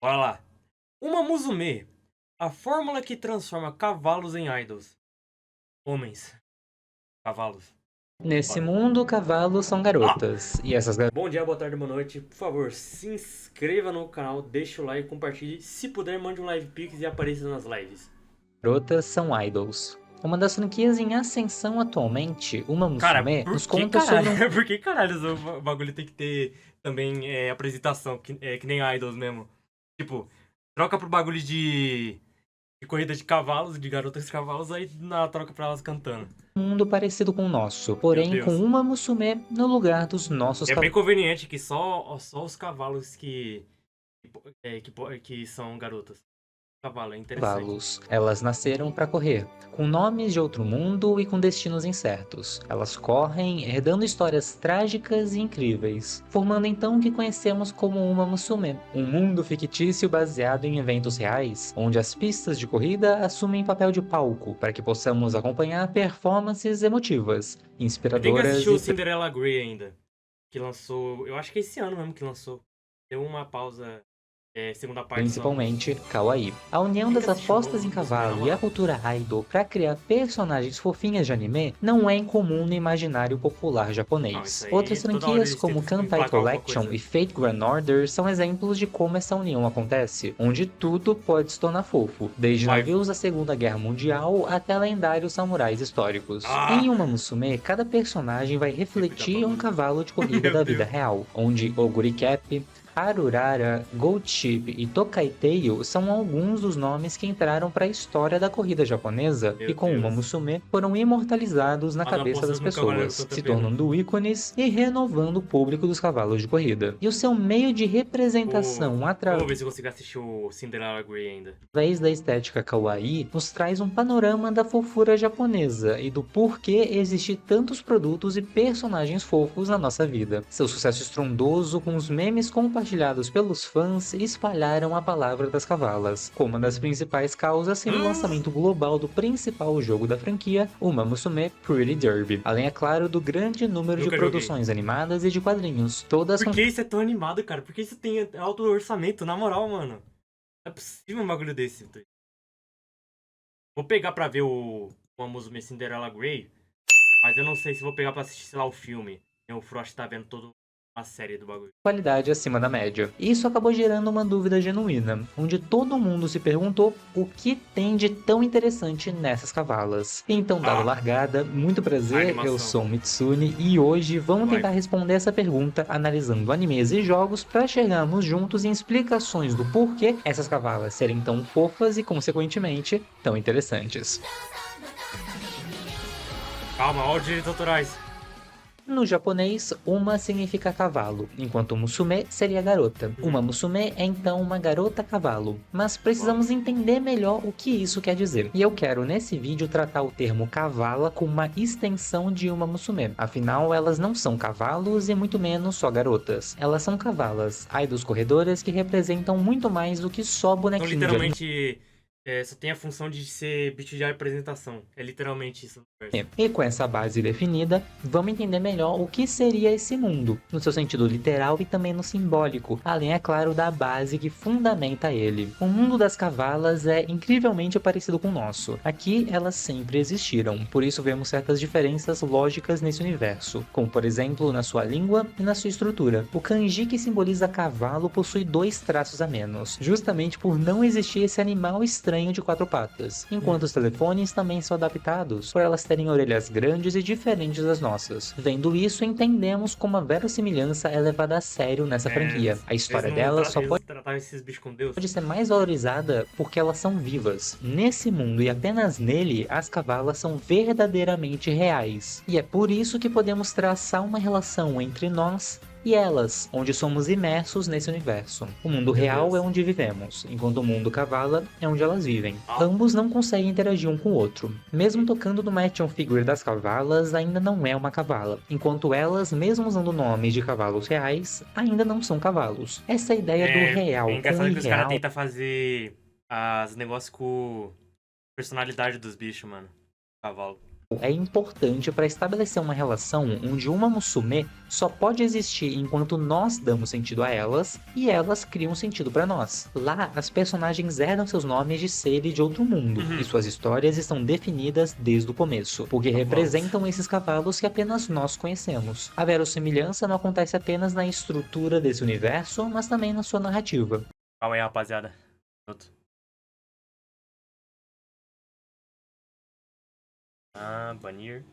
Bora lá. Uma Musume, a fórmula que transforma cavalos em idols. Homens, cavalos. Nesse Bora. mundo, cavalos são Ah! garotas, e essas Bom dia, boa tarde, boa noite. Por favor, se inscreva no canal, deixa o like, compartilhe. Se puder, mande um live pix e apareça nas lives. garotas são idols. Uma das franquias em ascensão atualmente, Uma Cara, Musume, por nos que conta sobre caralho? um Por que caralho o bagulho tem que ter também apresentação, que nem idols mesmo? Tipo, troca pro bagulho de corrida de cavalos, de garotas de cavalos, aí na troca pra elas cantando. mundo parecido com o nosso, Meu porém com Deus. uma Musume no lugar dos nossos É bem conveniente que só os cavalos que são garotas. Cavalo, é interessante. cavalos. Elas nasceram para correr, com nomes de outro mundo e com destinos incertos. Elas correm, herdando histórias trágicas e incríveis, formando então o que conhecemos como uma Musume, um mundo fictício baseado em eventos reais, onde as pistas de corrida assumem papel de palco para que possamos acompanhar performances emotivas, Eu tenho que assistir inspiradoras o e Cinderella Grey ainda. Que lançou. Eu acho que é esse ano mesmo que lançou. Deu uma pausa. Segunda parte só, mas. principalmente kawaii. A união Tem que das assistir o apostas em Musume na cavalo e a moral. cultura idol para criar personagens fofinhas de anime não é incomum no imaginário popular Não, isso japonês. aí Outras toda hora franquias eles como tentam Kanpai emplacar alguma Collection e coisa. Fate Grand Order são exemplos de como essa união acontece, onde tudo pode se tornar fofo, desde Waifu. navios da Segunda Guerra Mundial até lendários samurais históricos. Em Ah! Uma Musume, cada personagem vai Tipo de refletir um bagulho. cavalo de corrida Meu da vida Deus. real, onde Oguri Cap, Harurara, Gold Chip e Tokaiteio são alguns dos nomes que entraram para a história da corrida japonesa e Meu com Uma Deus. Musume foram imortalizados na As cabeça das apostas nunca valeram pessoas, tanta se pena. tornando ícones e renovando o público dos cavalos de corrida. E o seu meio de representação Eu através vou ver se eu consigo assistir o Cinderella Grey ainda. da estética kawaii, nos traz um panorama da fofura japonesa e do porquê existir tantos produtos e personagens fofos na nossa vida. Seu sucesso estrondoso com os memes compartilhados pelos fãs espalharam a palavra das cavalas, como uma das principais causas sendo o Hum? lançamento global do principal jogo da franquia, Uma Musume Pretty Derby, além, é claro, do grande número de Nunca joguei. produções animadas e de quadrinhos, todas Por com que isso é tão animado, cara? Por que isso tem alto orçamento? Na moral, mano. Não é possível um bagulho desse. Vou pegar pra ver o Amusume Cinderella Grey, mas eu não sei se vou pegar pra assistir, sei lá, o filme. E o Frost tá vendo toda a série do bagulho. qualidade acima da média. Isso acabou gerando uma dúvida genuína, onde todo mundo se perguntou o que tem de tão interessante nessas cavalas. Então, dado Ah, largada, muito a prazer, eu animação. sou o Mitsune e hoje vamos Vai. tentar responder essa pergunta analisando animes e jogos para chegarmos juntos em explicações do porquê essas cavalas serem tão fofas e, consequentemente, tão interessantes. Calma, ó os direitos autorais. No japonês, uma significa cavalo, enquanto musume seria garota. Uma Uhum. musume é então uma garota cavalo, mas Cavalo. precisamos entender melhor o que isso quer dizer. E eu quero nesse vídeo tratar o termo cavala como uma extensão de uma musume. Afinal, elas não são cavalos e muito menos só garotas. Elas são cavalas, idols corredoras que representam muito mais do que só Então, bonequinho de anime. literalmente, só tem a função de ser bicho de apresentação. É literalmente isso no verso. E com essa base definida, vamos entender melhor o que seria esse mundo, no seu sentido literal e também no simbólico, além, é claro, da base que fundamenta ele. O mundo das cavalas é incrivelmente parecido com o nosso. Aqui elas sempre existiram, por isso vemos certas diferenças lógicas nesse universo, como por exemplo na sua língua e na sua estrutura. O kanji que simboliza cavalo possui dois traços a menos, justamente por não existir esse animal estranho de quatro patas, enquanto os telefones também são adaptados, por elas terem orelhas grandes e diferentes das nossas. Vendo isso, entendemos como a verossimilhança é levada a sério nessa franquia. A Eles história não delas só eles tratavam esses bichos com Deus. pode ser mais valorizada porque elas são vivas. Nesse mundo e apenas nele, as cavalas são verdadeiramente reais. E é por isso que podemos traçar uma relação entre nós e elas, onde somos imersos nesse universo. O mundo Meu real é Deus. onde vivemos, enquanto o mundo cavala é onde elas vivem. Ah, Ambos não conseguem interagir um com o outro. Mesmo tocando numa action figure das cavalas, ainda não é uma cavala, enquanto elas, mesmo usando nomes de cavalos reais, ainda não são cavalos. Essa ideia do é real com o engraçado que os caras irreal tentam fazer os negócios com personalidade dos bichos, mano. Cavalo. é importante para estabelecer uma relação onde uma Musume só pode existir enquanto nós damos sentido a elas e elas criam sentido para nós. Lá, as personagens herdam seus nomes de seres de outro mundo e suas histórias estão definidas desde o começo, porque representam esses cavalos que apenas nós conhecemos. A verossimilhança não acontece apenas na estrutura desse universo, mas também na sua narrativa. Calma aí, rapaziada. Banir.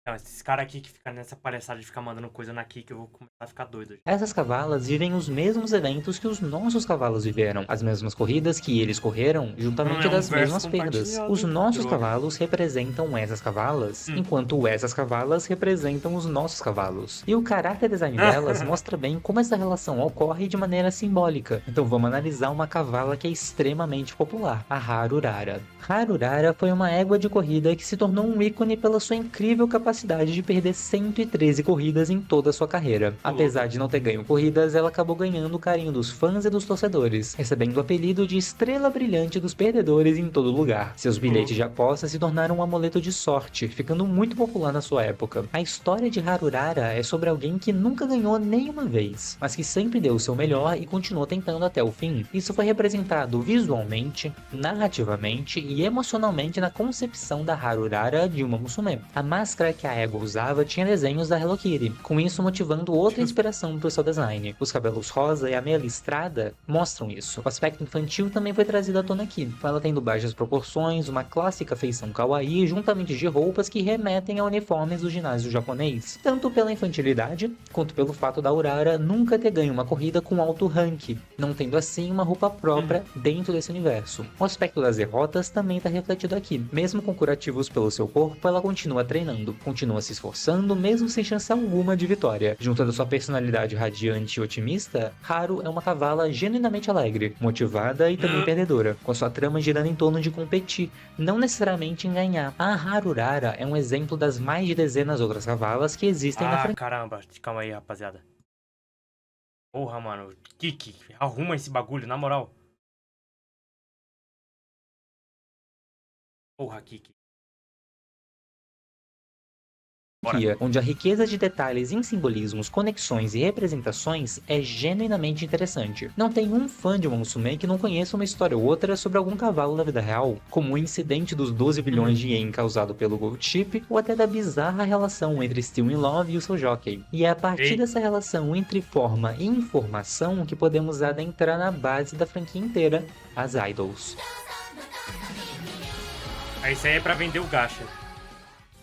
Não, esses caras aqui que ficam nessa palhaçada de ficar mandando coisa na Kik, eu vou começar a ficar doido. Essas cavalas vivem os mesmos eventos que os nossos cavalos viveram, as mesmas corridas que eles correram, juntamente das mesmas perdas. Os nossos cavalos representam essas cavalas, enquanto essas cavalas representam os nossos cavalos. E o caráter design delas mostra bem como essa relação ocorre de maneira simbólica. Então vamos analisar uma cavala que é extremamente popular, a Harurara. Harurara foi uma égua de corrida que se tornou um ícone pela sua incrível capacidade de perder 113 corridas em toda a sua carreira. Apesar de não ter ganho corridas, ela acabou ganhando o carinho dos fãs e dos torcedores, recebendo o apelido de estrela brilhante dos perdedores em todo lugar. Seus bilhetes de aposta se tornaram um amuleto de sorte, ficando muito popular na sua época. A história de Harurara é sobre alguém que nunca ganhou nenhuma vez, mas que sempre deu o seu melhor e continuou tentando até o fim. Isso foi representado visualmente, narrativamente e emocionalmente na concepção da Harurara de uma Musume. A máscara que a égua usava tinha desenhos da Hello Kitty, com isso motivando outra inspiração para o seu design. Os cabelos rosa e a meia listrada mostram isso. O aspecto infantil também foi trazido à tona aqui, com ela tendo baixas proporções, uma clássica feição kawaii, juntamente de roupas que remetem a uniformes do ginásio japonês, tanto pela infantilidade, quanto pelo fato da Urara nunca ter ganho uma corrida com alto rank, não tendo assim uma roupa própria dentro desse universo. O aspecto das derrotas também está refletido aqui. Mesmo com curativos pelo seu corpo, ela continua treinando, continua se esforçando mesmo sem chance alguma de vitória. Junto da sua personalidade radiante e otimista, Haru é uma cavala genuinamente alegre, motivada e também perdedora, com a sua trama girando em torno de competir, não necessariamente em ganhar. A Harurara é um exemplo das mais de dezenas outras cavalas que existem na franquia. Caramba, calma aí, rapaziada. Porra, mano, Kiki, arruma esse bagulho, na moral. Porra, Kiki. Onde a riqueza de detalhes em simbolismos, conexões e representações é genuinamente interessante. Não tem um fã de uma Musume que não conheça uma história ou outra sobre algum cavalo da vida real, como o incidente dos 12 bilhões de ien causado pelo Gold Chip, ou até da bizarra relação entre Still in Love e o seu jockey. E é a partir dessa relação entre forma e informação que podemos adentrar na base da franquia inteira, as idols. Isso aí é pra vender o gacha.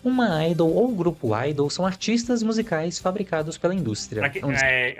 Uma idol ou grupo idol são artistas musicais fabricados pela indústria.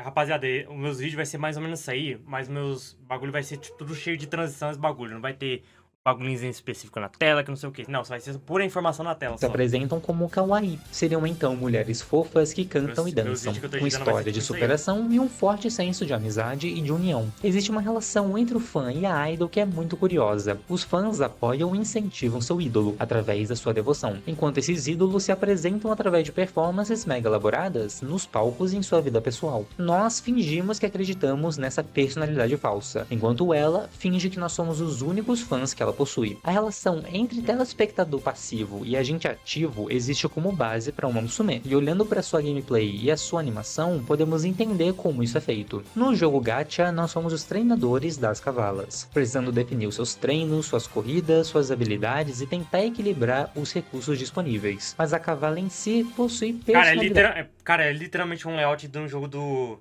Rapaziada, os meus vídeos vai ser mais ou menos isso aí, mas meus bagulho vai ser tudo cheio de transição, esse bagulho. Não vai ter bagulhinho específico na tela, que não sei o que. Não, só vai ser pura informação na tela. Se apresentam como kawaii. Seriam então mulheres fofas que cantam e dançam, com história de superação e um forte senso de amizade e de união. Existe uma relação entre o fã e a idol que é muito curiosa. Os fãs apoiam e incentivam seu ídolo, através da sua devoção, enquanto esses ídolos se apresentam através de performances mega elaboradas nos palcos e em sua vida pessoal. Nós fingimos que acreditamos nessa personalidade falsa, enquanto ela finge que nós somos os únicos fãs que ela possui. A relação entre telespectador passivo e agente ativo existe como base para uma Musume, e olhando para sua gameplay e a sua animação, podemos entender como isso é feito. No jogo Gacha, nós somos os treinadores das cavalas, precisando definir os seus treinos, suas corridas, suas habilidades e tentar equilibrar os recursos disponíveis. Mas a cavala em si possui personalidade. Cara, é literalmente um layout de um jogo do...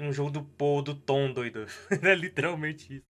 um jogo do Paul, do Tom, doido. É literalmente isso.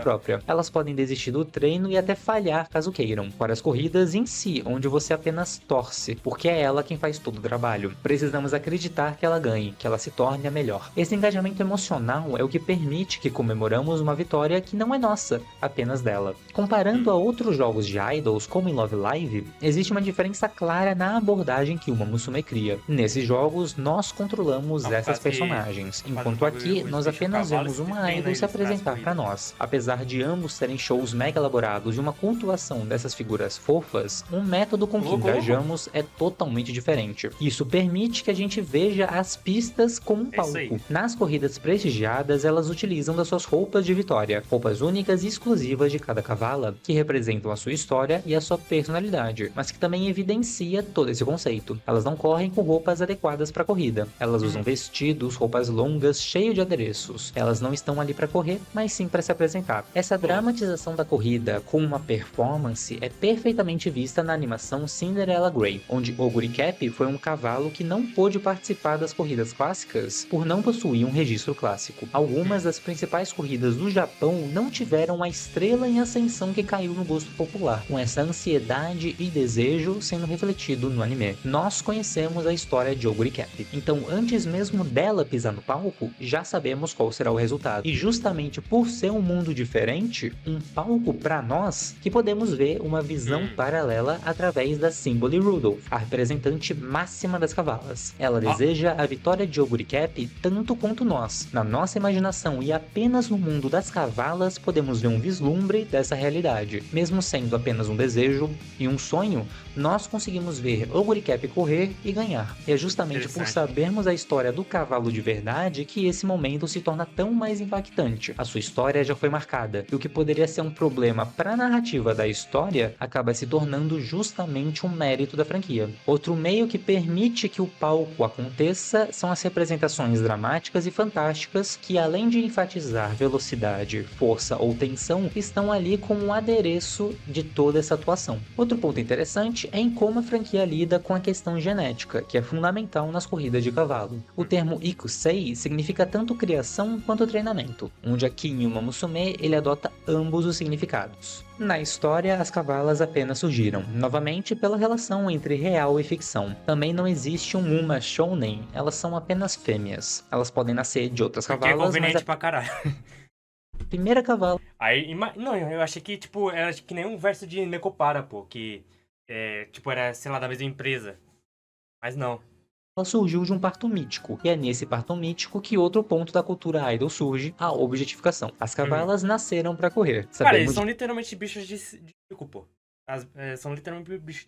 Própria. Elas podem desistir do treino e até falhar caso queiram. Para as corridas em si, onde você apenas torce, porque é ela quem faz todo o trabalho. Precisamos acreditar que ela ganhe, que ela se torne a melhor. Esse engajamento emocional é o que permite que comemoramos uma vitória que não é nossa, apenas dela. Comparando a outros jogos de idols, como em Love Live, existe uma diferença clara na abordagem que uma Musume cria. Nesses jogos, nós controlamos essas personagens, enquanto aqui nós apenas vemos uma idol se apresentar para nós. Apesar de ambos serem shows mega elaborados e uma cultuação dessas figuras fofas, o método com que Louco. engajamos é totalmente diferente. Isso permite que a gente veja as pistas como um É isso aí. palco. Nas corridas prestigiadas, elas utilizam das suas roupas de vitória, roupas únicas e exclusivas de cada cavala, que representam a sua história e a sua personalidade, mas que também evidencia todo esse conceito. Elas não correm com roupas adequadas para a corrida. Elas usam vestidos, roupas longas, cheios de adereços. Elas não estão ali para correr, mas sim para se apresentar. Essa dramatização da corrida com uma performance é perfeitamente vista na animação Cinderella Grey, onde Oguri Cap foi um cavalo que não pôde participar das corridas clássicas por não possuir um registro clássico. Algumas das principais corridas do Japão não tiveram a estrela em ascensão que caiu no gosto popular, com essa ansiedade e desejo sendo refletido no anime. Nós conhecemos a história de Oguri Cap, então antes mesmo dela pisar no palco, já sabemos qual será o resultado. E justamente por ser um mundo diferente, um palco para nós, que podemos ver uma visão paralela através da Simboli Rudolph, a representante máxima das cavalas. Ela deseja a vitória de Oguri Cap tanto quanto nós. Na nossa imaginação e apenas no mundo das cavalas podemos ver um vislumbre dessa realidade. Mesmo sendo apenas um desejo e um sonho, nós conseguimos ver Oguri Cap correr e ganhar. E é justamente por sabermos a história do cavalo de verdade que esse momento se torna tão mais impactante. A sua história já foi marcada, e o que poderia ser um problema para a narrativa da história acaba se tornando justamente um mérito da franquia. Outro meio que permite que o palco aconteça são as representações dramáticas e fantásticas que, além de enfatizar velocidade, força ou tensão, estão ali como um adereço de toda essa atuação. Outro ponto interessante é em como a franquia lida com a questão genética, que é fundamental nas corridas de cavalo. O termo Ikusei significa tanto criação quanto treinamento, onde aqui em Uma Musume ele adota ambos os significados. Na história, as cavalas apenas surgiram, novamente pela relação entre real e ficção. Também não existe um Uma Shounen, elas são apenas fêmeas. Elas podem nascer de outras Porque é cavalas, conveniente mas pra caralho. a primeira cavala Aí, não, eu achei que, tipo, era que nem um verso de Nekopara, pô, que, tipo, era, sei lá, da mesma empresa. Mas não. surgiu de um parto mítico, e é nesse parto mítico que outro ponto da cultura idol surge, a objetificação. As cavalas nasceram para correr. Cara, eles Sabemos são literalmente bichos de circo, pô. São literalmente bichos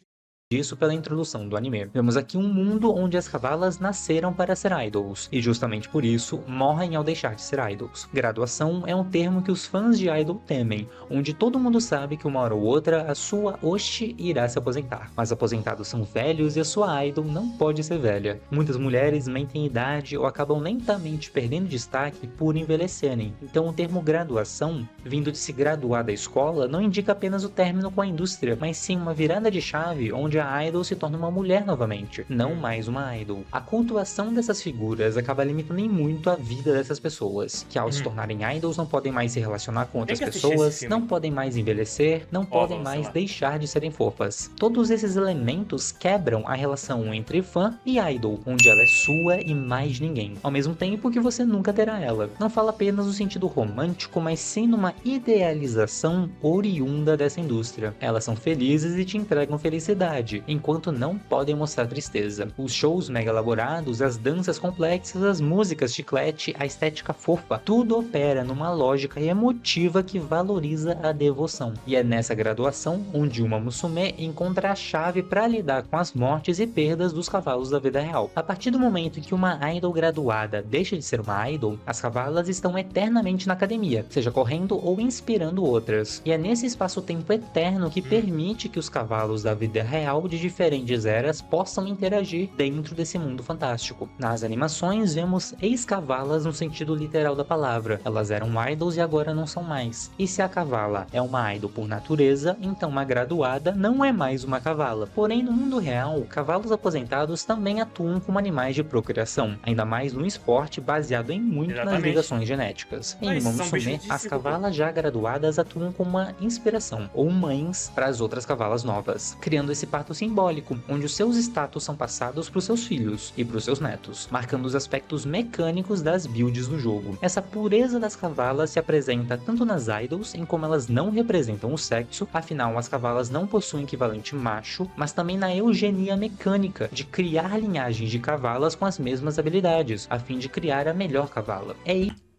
disso pela introdução do anime. Vemos aqui um mundo onde as cavalas nasceram para ser idols, e justamente por isso morrem ao deixar de ser idols. Graduação é um termo que os fãs de idol temem, onde todo mundo sabe que uma hora ou outra a sua Oshi irá se aposentar, mas aposentados são velhos e a sua idol não pode ser velha. Muitas mulheres mentem idade ou acabam lentamente perdendo destaque por envelhecerem, então o termo graduação, vindo de se graduar da escola, não indica apenas o término com a indústria, mas sim uma virada de chave onde a idol se torna uma mulher novamente, não mais uma idol. A cultuação dessas figuras acaba limitando em muito a vida dessas pessoas, que ao se tornarem idols não podem mais se relacionar com outras pessoas, não podem mais envelhecer, não podem mais deixar de serem fofas. Todos esses elementos quebram a relação entre fã e idol, onde ela é sua e mais ninguém, ao mesmo tempo que você nunca terá ela. Não fala apenas no sentido romântico, mas sim numa idealização oriunda dessa indústria. Elas são felizes e te entregam felicidade, enquanto não podem mostrar tristeza. Os shows mega elaborados, as danças complexas, as músicas chiclete, a estética fofa, tudo opera numa lógica emotiva que valoriza a devoção. E é nessa graduação onde Uma Musume encontra a chave para lidar com as mortes e perdas dos cavalos da vida real. A partir do momento em que uma idol graduada deixa de ser uma idol, as cavalas estão eternamente na academia, seja correndo ou inspirando outras. E é nesse espaço-tempo eterno que permite que os cavalos da vida real de diferentes eras possam interagir dentro desse mundo fantástico. Nas animações vemos ex-cavalas no sentido literal da palavra. Elas eram idols e agora não são mais. E se a cavala é uma idol por natureza, então uma graduada não é mais uma cavala. Porém, no mundo real, cavalos aposentados também atuam como animais de procriação, ainda mais no esporte baseado em muito nas ligações genéticas. Em Uma Musume, as cavalas já graduadas atuam como uma inspiração, ou mães para as outras cavalas novas, criando esse parto simbólico, onde os seus status são passados para os seus filhos e para os seus netos, marcando os aspectos mecânicos das builds do jogo. Essa pureza das cavalas se apresenta tanto nas idols, em como elas não representam o sexo, afinal as cavalas não possuem equivalente macho, mas também na eugenia mecânica, de criar linhagens de cavalas com as mesmas habilidades, a fim de criar a melhor cavala.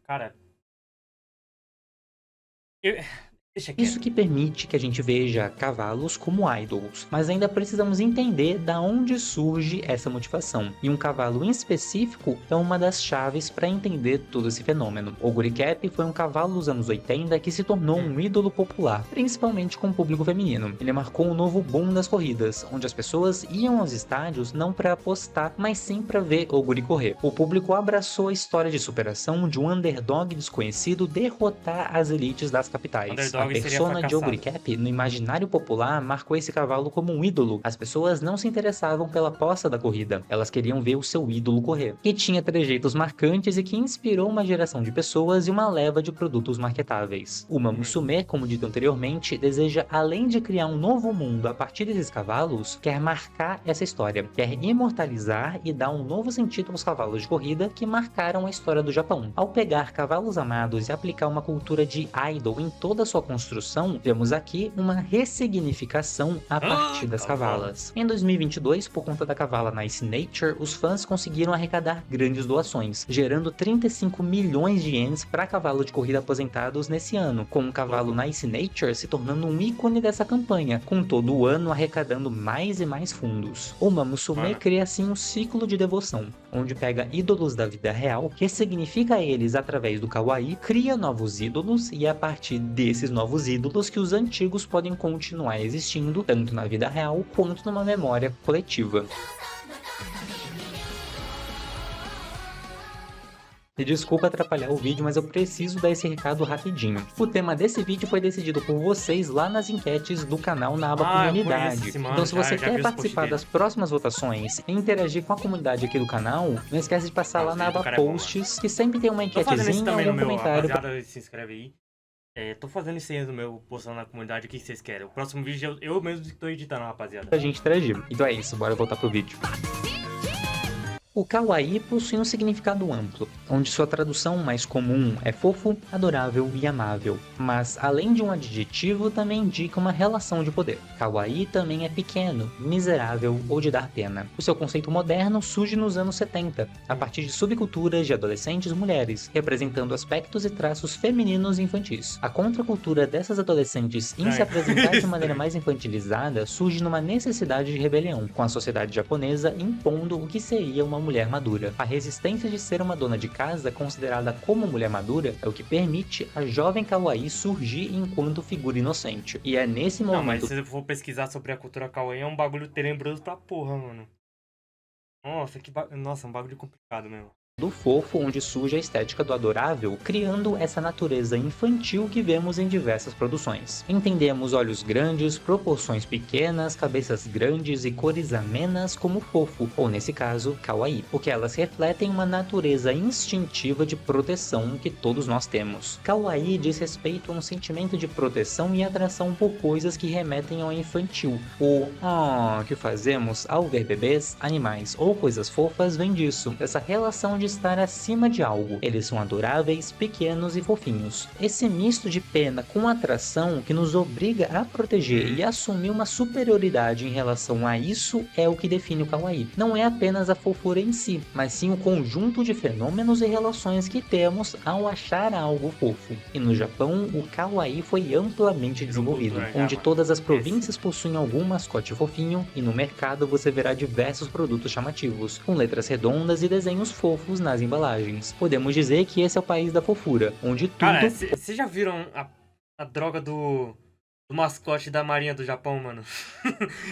Cara, Eu- Deixa Isso quieto. que permite que a gente veja cavalos como idols, mas ainda precisamos entender da onde surge essa motivação. E um cavalo em específico é uma das chaves para entender todo esse fenômeno. O Guricap foi um cavalo dos anos 80 que se tornou um ídolo popular, principalmente com o público feminino. Ele marcou um novo boom das corridas, onde as pessoas iam aos estádios não para apostar, mas sim para ver o Guri correr. O público abraçou a história de superação de um underdog desconhecido derrotar as elites das capitais. Underdog A seria persona de fracassado. Oguricap, no imaginário popular, marcou esse cavalo como um ídolo. As pessoas não se interessavam pela posse da corrida, elas queriam ver o seu ídolo correr. Que tinha trejeitos marcantes e que inspirou uma geração de pessoas e uma leva de produtos marketáveis. Uma Musume, como dito anteriormente, deseja, além de criar um novo mundo a partir desses cavalos, quer marcar essa história, quer imortalizar e dar um novo sentido aos cavalos de corrida que marcaram a história do Japão. Ao pegar cavalos amados e aplicar uma cultura de idol em toda a sua construção, vemos aqui uma ressignificação a partir das cavalas. Em 2022, por conta da cavala Nice Nature, os fãs conseguiram arrecadar grandes doações, gerando 35 milhões de ienes para cavalos de corrida aposentados nesse ano, com o cavalo Nice Nature se tornando um ícone dessa campanha, com todo o ano arrecadando mais e mais fundos. O Mamusume cria assim um ciclo de devoção, onde pega ídolos da vida real, ressignifica eles através do kawaii, cria novos ídolos e é a partir desses novos ídolos que os antigos podem continuar existindo, tanto na vida real quanto numa memória coletiva. E desculpa atrapalhar o vídeo, mas eu preciso dar esse recado rapidinho. O tema desse vídeo foi decidido por vocês lá nas enquetes do canal na aba Comunidade. Então se você quer participar das próximas votações e interagir com a comunidade aqui do canal, não esquece de passar lá na aba Posts, que sempre tem uma enquetezinha ou algum comentário. Rapaziada, se inscreve aí. Tô fazendo isso aí no meu, postando na comunidade, o que vocês querem. O próximo vídeo eu mesmo que tô editando, rapaziada. Pra gente interagir. Então é isso, bora voltar pro vídeo. O kawaii possui um significado amplo, onde sua tradução mais comum é fofo, adorável e amável, mas além de um adjetivo também indica uma relação de poder. Kawaii também é pequeno, miserável ou de dar pena. O seu conceito moderno surge nos anos 70, a partir de subculturas de adolescentes mulheres, representando aspectos e traços femininos e infantis. A contracultura dessas adolescentes em se apresentar de maneira mais infantilizada surge numa necessidade de rebelião, com a sociedade japonesa impondo o que seria uma mulher madura. A resistência de ser uma dona de casa considerada como mulher madura é o que permite a jovem kawaii surgir enquanto figura inocente. E é nesse momento... Não, mas se eu for pesquisar sobre a cultura kawaii, é um bagulho tenebroso pra porra, mano. Nossa, Nossa, é um bagulho complicado mesmo. Do fofo, onde surge a estética do adorável, criando essa natureza infantil que vemos em diversas produções. Entendemos olhos grandes, proporções pequenas, cabeças grandes e cores amenas como fofo, ou nesse caso, kawaii, porque elas refletem uma natureza instintiva de proteção que todos nós temos. Kawaii diz respeito a um sentimento de proteção e atração por coisas que remetem ao infantil. O que fazemos ao ver bebês, animais ou coisas fofas vem disso, dessa relação de estar acima de algo. Eles são adoráveis, pequenos e fofinhos. Esse misto de pena com atração que nos obriga a proteger e assumir uma superioridade em relação a isso é o que define o kawaii. Não é apenas a fofura em si, mas sim o conjunto de fenômenos e relações que temos ao achar algo fofo. E no Japão, o kawaii foi amplamente desenvolvido, onde todas as províncias possuem algum mascote fofinho e no mercado você verá diversos produtos chamativos, com letras redondas e desenhos fofos nas embalagens. Podemos dizer que esse é o país da fofura, onde tudo... Cara, vocês já viram a droga do mascote da Marinha do Japão, mano?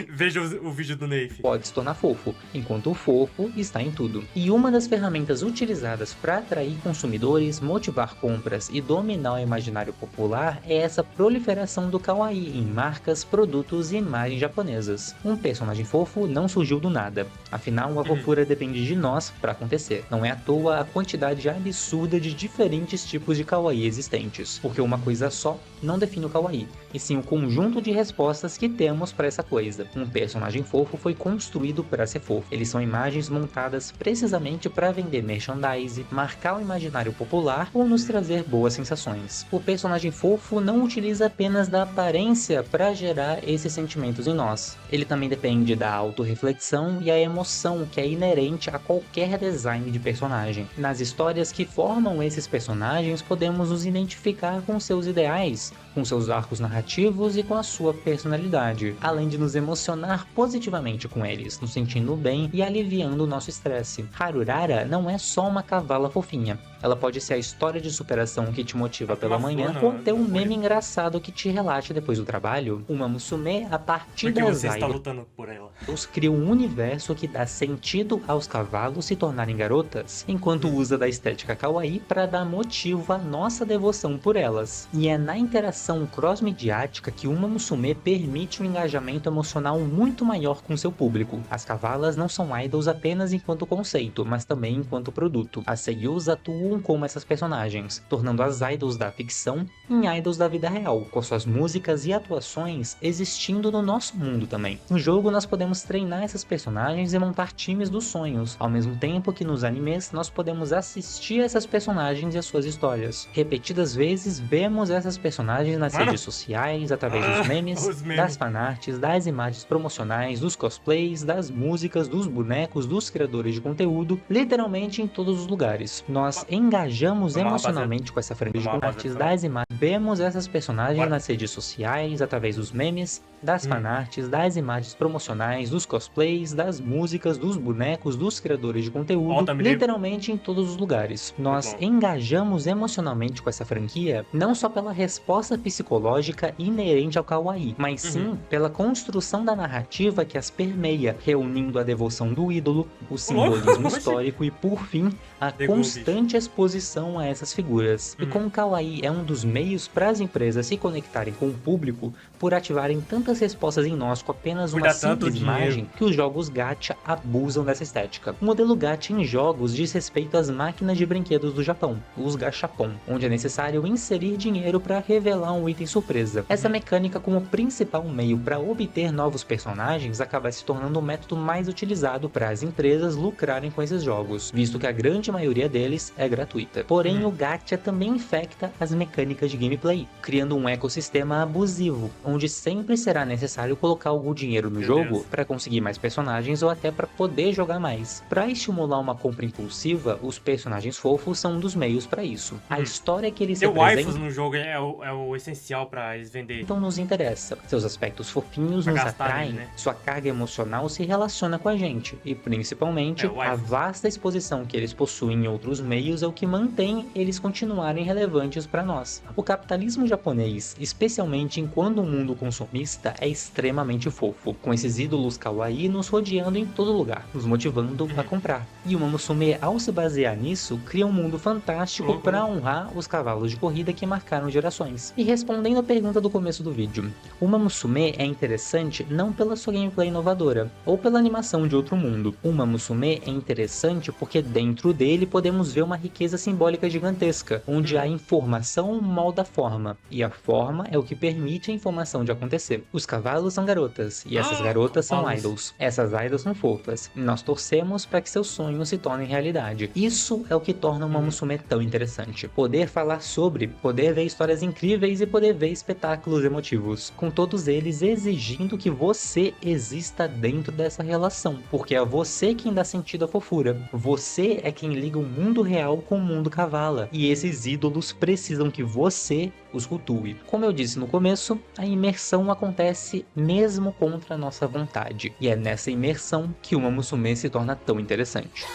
Veja o vídeo do Neif. Pode se tornar fofo, enquanto o fofo está em tudo. E uma das ferramentas utilizadas para atrair consumidores, motivar compras e dominar o imaginário popular é essa proliferação do kawaii em marcas, produtos e imagens japonesas. Um personagem fofo não surgiu do nada, afinal a fofura depende de nós para acontecer. Não é à toa a quantidade absurda de diferentes tipos de kawaii existentes, porque uma coisa só não define o kawaii, e sim o conjunto de respostas que temos para essa coisa. Um personagem fofo foi construído para ser fofo. Eles são imagens montadas precisamente para vender merchandise, marcar o imaginário popular ou nos trazer boas sensações. O personagem fofo não utiliza apenas da aparência para gerar esses sentimentos em nós. Ele também depende da autorreflexão e a emoção que é inerente a qualquer design de personagem. Nas histórias que formam esses personagens, podemos nos identificar com seus ideais, com seus arcos narrativos e com a sua personalidade, além de nos emocionar positivamente com eles, nos sentindo bem e aliviando o nosso estresse. Harurara não é só uma cavala fofinha. Ela pode ser a história de superação que te motiva pela manhã ou ter um meme engraçado que te relaxe depois do trabalho. Uma Musume, a partir Porque das você está idols, lutando por ela. cria um universo que dá sentido aos cavalos se tornarem garotas, enquanto usa da estética kawaii para dar motivo à nossa devoção por elas. E é na interação cross-mediática que Uma Musume permite um engajamento emocional muito maior com seu público. As cavalas não são idols apenas enquanto conceito, mas também enquanto produto. As seiyus atuam como essas personagens, tornando as idols da ficção em idols da vida real, com suas músicas e atuações existindo no nosso mundo também. No jogo nós podemos treinar essas personagens e montar times dos sonhos, ao mesmo tempo que nos animes nós podemos assistir essas personagens e as suas histórias. Repetidas vezes vemos essas personagens nas redes sociais, através dos memes, das fanarts, das imagens promocionais, dos cosplays, das músicas, dos bonecos, dos criadores de conteúdo, literalmente em todos os lugares. Nós engajamos emocionalmente com essa franquia de fanarts, das imagens, vemos essas personagens nas redes sociais, através dos memes, das fanarts, das imagens promocionais, dos cosplays, das músicas, dos bonecos, dos criadores de conteúdo, literalmente em todos os lugares. Nós engajamos emocionalmente com essa franquia, não só pela resposta psicológica inerente ao kawaii, mas sim pela construção da narrativa que as permeia, reunindo a devoção do ídolo, o simbolismo histórico e, por fim, a constante exposição a essas figuras. E como o kawaii é um dos meios para as empresas se conectarem com o público, por ativarem tantas respostas em nós com apenas uma simples imagem, que os jogos gacha abusam dessa estética. O modelo gacha em jogos diz respeito às máquinas de brinquedos do Japão, os gachapon, onde é necessário inserir dinheiro para revelar um item surpresa. Essa mecânica como principal meio para obter novos personagens acaba se tornando o método mais utilizado para as empresas lucrarem com esses jogos, visto que a grande maioria deles é gratuita. Porém, o gacha também infecta as mecânicas de gameplay, criando um ecossistema abusivo, onde sempre será necessário colocar algum dinheiro no jogo para conseguir mais personagens ou até para poder jogar mais. Para estimular uma compra impulsiva, os personagens fofos são um dos meios para isso. A história que eles representam no jogo é o essencial para eles venderem. Então nos interessa. Seus aspectos fofinhos nos atraem, né? Sua carga emocional se relaciona com a gente e principalmente a vasta exposição que eles possuem em outros meios é o que mantém eles continuarem relevantes para nós. O capitalismo japonês, especialmente enquanto o mundo consumista, é extremamente fofo, com esses ídolos kawaii nos rodeando em todo lugar, nos motivando a comprar. E Uma Musume, ao se basear nisso, cria um mundo fantástico para honrar os cavalos de corrida que marcaram gerações. E respondendo a pergunta do começo do vídeo, Uma Musume é interessante não pela sua gameplay inovadora, ou pela animação de outro mundo. Uma Musume é interessante porque dentro dele podemos ver uma riqueza simbólica gigantesca, onde a informação molda a forma, e a forma é o que permite a informação de acontecer. Os cavalos são garotas, e essas garotas são idols. Essas idols são fofas, e nós torcemos para que seus sonhos se tornem realidade. Isso é o que torna Uma Musume tão interessante. Poder falar sobre, poder ver histórias incríveis e poder ver espetáculos emotivos, com todos eles exigindo que você exista dentro dessa relação, porque é você quem dá sentido à fofura. Você é quem liga o mundo real com o mundo cavala, e esses ídolos precisam que você os cultue. Como eu disse no começo, a imersão acontece mesmo contra a nossa vontade, e é nessa imersão que Uma Musume se torna tão interessante.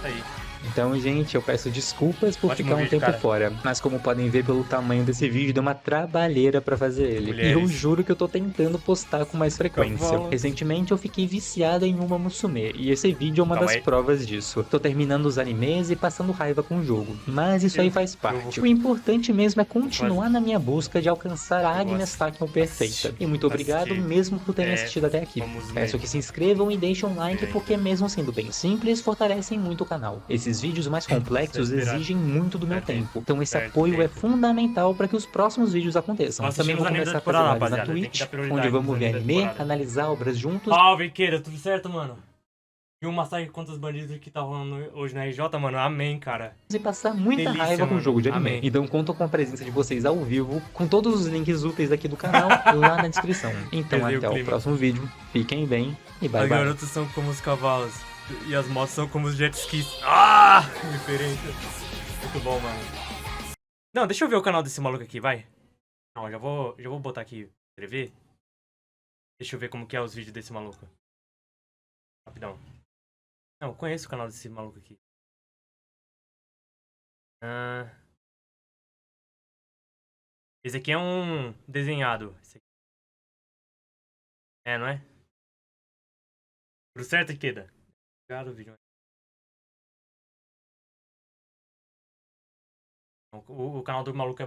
Aí. Então, gente, eu peço desculpas por Ótimo ficar um vídeo, tempo cara. fora, mas como podem ver pelo tamanho desse vídeo, deu uma trabalheira pra fazer ele. E eu juro que eu tô tentando postar com mais frequência. Recentemente eu fiquei viciado em Uma Musume, e esse vídeo é uma das provas disso. Tô terminando os animes e passando raiva com o jogo, mas isso aí faz parte. O importante mesmo é continuar na minha busca de alcançar a Agnes Tachyon perfeita. E muito obrigado mesmo por terem assistido até aqui. Peço que se inscrevam e deixem um like porque mesmo sendo bem simples, fortalecem muito o canal. Esse esses vídeos mais complexos Esperar. exigem muito do meu Certo. tempo. Então esse Certo, apoio é tempo. fundamental para que os próximos vídeos aconteçam. Nós Também vou assistimos anime da começar a fazer temporada, lives na rapaziada. Tem que Twitch, dar prioridade onde vamos nos ver animes da anime, temporada. analisar obras juntos. Salve, Queira, tudo certo, mano? E um massacre contra os bandidos que tá rolando hoje na RJ, mano. Amém, cara. E passar muita Delícia, raiva com o mano. jogo de anime. Amém. Então conto com a presença de vocês ao vivo, com todos os links úteis aqui do canal lá na descrição. Então Pesei o até o clima. próximo vídeo, fiquem bem e bye As bye. garotas são como os cavalos. E as motos são como os jet skis. Ah! Referência. Muito bom, mano. Não, deixa eu ver o canal desse maluco aqui, vai. Não, já vou botar aqui, escrever. Deixa eu ver como que é os vídeos desse maluco. Rapidão. Não, eu conheço o canal desse maluco aqui. Esse aqui é um desenhado. Esse aqui. É, não é? Tudo certo, Ikeda? Obrigado, vídeo. O canal do maluco é